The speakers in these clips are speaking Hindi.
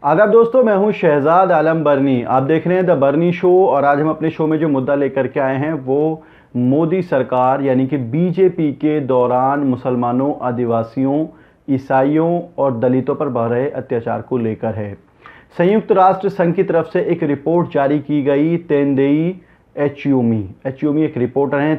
आदाब दोस्तों, मैं हूं शहजाद आलम बरनी। आप देख रहे हैं द बरनी शो और आज हम अपने शो में जो मुद्दा लेकर के आए हैं वो मोदी सरकार यानी कि बीजेपी के दौरान मुसलमानों, आदिवासियों, ईसाइयों और दलितों पर बढ़ रहे अत्याचार को लेकर है। संयुक्त राष्ट्र संघ की तरफ से एक रिपोर्ट जारी की गई। तेंदेई एच्यूमी एक रिपोर्टर हैं,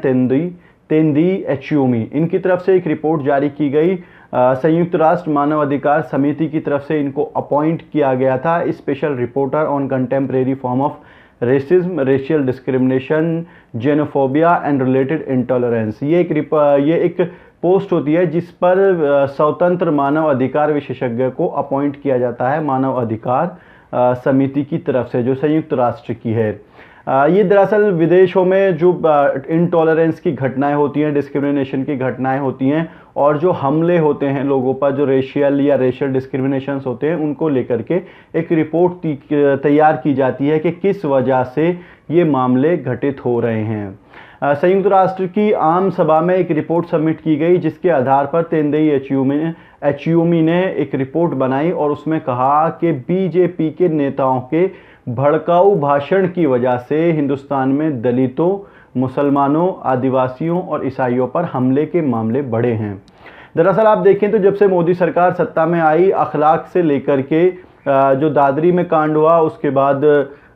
तेंदेई एच्यूमी, इनकी तरफ से एक रिपोर्ट जारी की गई। संयुक्त राष्ट्र मानव अधिकार समिति की तरफ से इनको अपॉइंट किया गया था special reporter on contemporary form of racism, racial discrimination, xenophobia and related intolerance. ये एक पोस्ट होती है जिस पर स्वतंत्र मानव अधिकार विशेषज्ञ को अपॉइंट किया जाता है मानव अधिकार समिति की तरफ से, जो संयुक्त राष्ट्र की है। ये दरअसल विदेशों में जो इंटॉलरेंस की घटनाएं होती हैं, डिस्क्रिमिनेशन की घटनाएं होती हैं और जो हमले होते हैं लोगों पर, जो रेशियल डिस्क्रिमिनेशंस होते हैं, उनको लेकर के एक रिपोर्ट तैयार की जाती है कि किस वजह से ये मामले घटित हो रहे हैं। संयुक्त राष्ट्र की आम सभा में एक रिपोर्ट सबमिट की गई जिसके आधार पर तेंदेई एच्यूमी ने एक रिपोर्ट बनाई और उसमें कहा कि बीजेपी के नेताओं के भड़काऊ भाषण की वजह से हिंदुस्तान में दलितों, मुसलमानों, आदिवासियों और ईसाइयों पर हमले के मामले बढ़े हैं। दरअसल आप देखें तो जब से मोदी सरकार सत्ता में आई, अखलाक से लेकर के जो दादरी में कांड हुआ, उसके बाद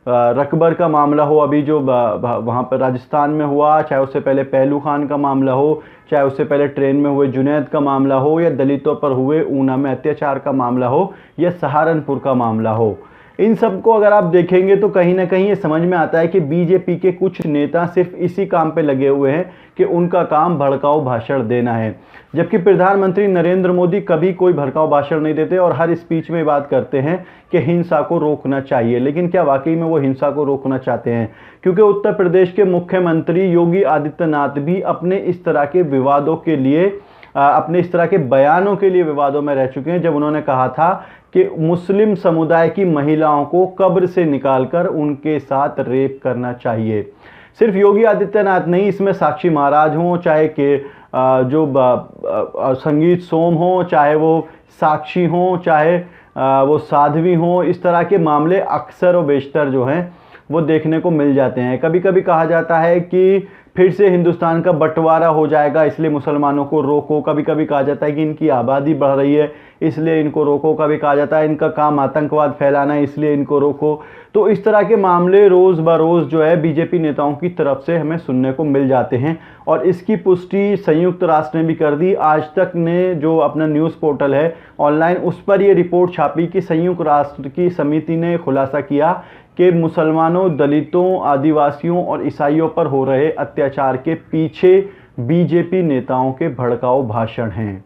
रकबर का मामला हो, अभी जो वहाँ पर राजस्थान में हुआ, चाहे उससे पहले पहलू खान का मामला हो, चाहे उससे पहले ट्रेन में हुए जुनैद का मामला हो, या दलितों पर हुए ऊना में अत्याचार का मामला हो, या सहारनपुर का मामला हो, इन सब को अगर आप देखेंगे तो कहीं ना कहीं ये समझ में आता है कि बीजेपी के कुछ नेता सिर्फ इसी काम पे लगे हुए हैं कि उनका काम भड़काऊ भाषण देना है, जबकि प्रधानमंत्री नरेंद्र मोदी कभी कोई भड़काऊ भाषण नहीं देते और हर स्पीच में बात करते हैं कि हिंसा को रोकना चाहिए। लेकिन क्या वाकई में वो हिंसा को रोकना चाहते हैं? क्योंकि उत्तर प्रदेश के मुख्यमंत्री योगी आदित्यनाथ भी अपने इस तरह के विवादों के लिए, अपने इस तरह के बयानों के लिए विवादों में रह चुके हैं, जब उन्होंने कहा था कि मुस्लिम समुदाय की महिलाओं को कब्र से निकालकर उनके साथ रेप करना चाहिए। सिर्फ योगी आदित्यनाथ नहीं, इसमें साक्षी महाराज हों, चाहे कि जो संगीत सोम हो, चाहे वो साक्षी हों, चाहे वो साध्वी हों, इस तरह के मामले अक्सर और बेशतर जो हैं वो देखने को मिल जाते हैं। कभी कभी कहा जाता है कि फिर से हिंदुस्तान का बंटवारा हो जाएगा इसलिए मुसलमानों को रोको, कभी कभी कहा जाता है कि इनकी आबादी बढ़ रही है इसलिए इनको रोको, कभी कहा जाता है इनका काम आतंकवाद फैलाना है इसलिए इनको रोको। तो इस तरह के मामले रोज़ बरोज़ जो है बीजेपी नेताओं की तरफ से हमें सुनने को मिल जाते हैं और इसकी पुष्टि संयुक्त राष्ट्र ने भी कर दी। आज तक ने जो अपना न्यूज़ पोर्टल है ऑनलाइन, उस पर ये रिपोर्ट छापी कि संयुक्त राष्ट्र की समिति ने खुलासा किया कि मुसलमानों, दलितों, आदिवासियों और ईसाइयों पर हो रहे अत्याचार के पीछे बीजेपी नेताओं के भड़काऊ भाषण हैं।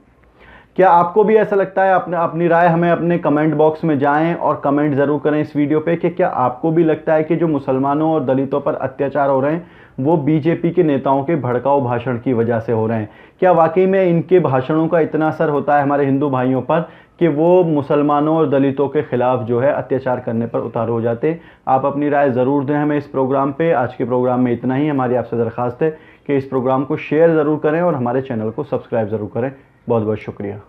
क्या आपको भी ऐसा लगता है? अपनी राय हमें अपने कमेंट बॉक्स में जाएं और कमेंट ज़रूर करें इस वीडियो पे कि क्या आपको भी लगता है कि जो मुसलमानों और दलितों पर अत्याचार हो रहे हैं वो बीजेपी के नेताओं के भड़काऊ भाषण की वजह से हो रहे हैं? क्या वाकई में इनके भाषणों का इतना असर होता है हमारे हिंदू भाइयों पर कि वो मुसलमानों और दलितों के खिलाफ जो है अत्याचार करने पर उतारू हो जाते हैं? आप अपनी राय ज़रूर दें हमें इस प्रोग्राम पे। आज के प्रोग्राम में इतना ही। हमारी आपसे दरख्वास्त है कि इस प्रोग्राम को शेयर ज़रूर करें और हमारे चैनल को सब्सक्राइब ज़रूर करें। बहुत बहुत शुक्रिया।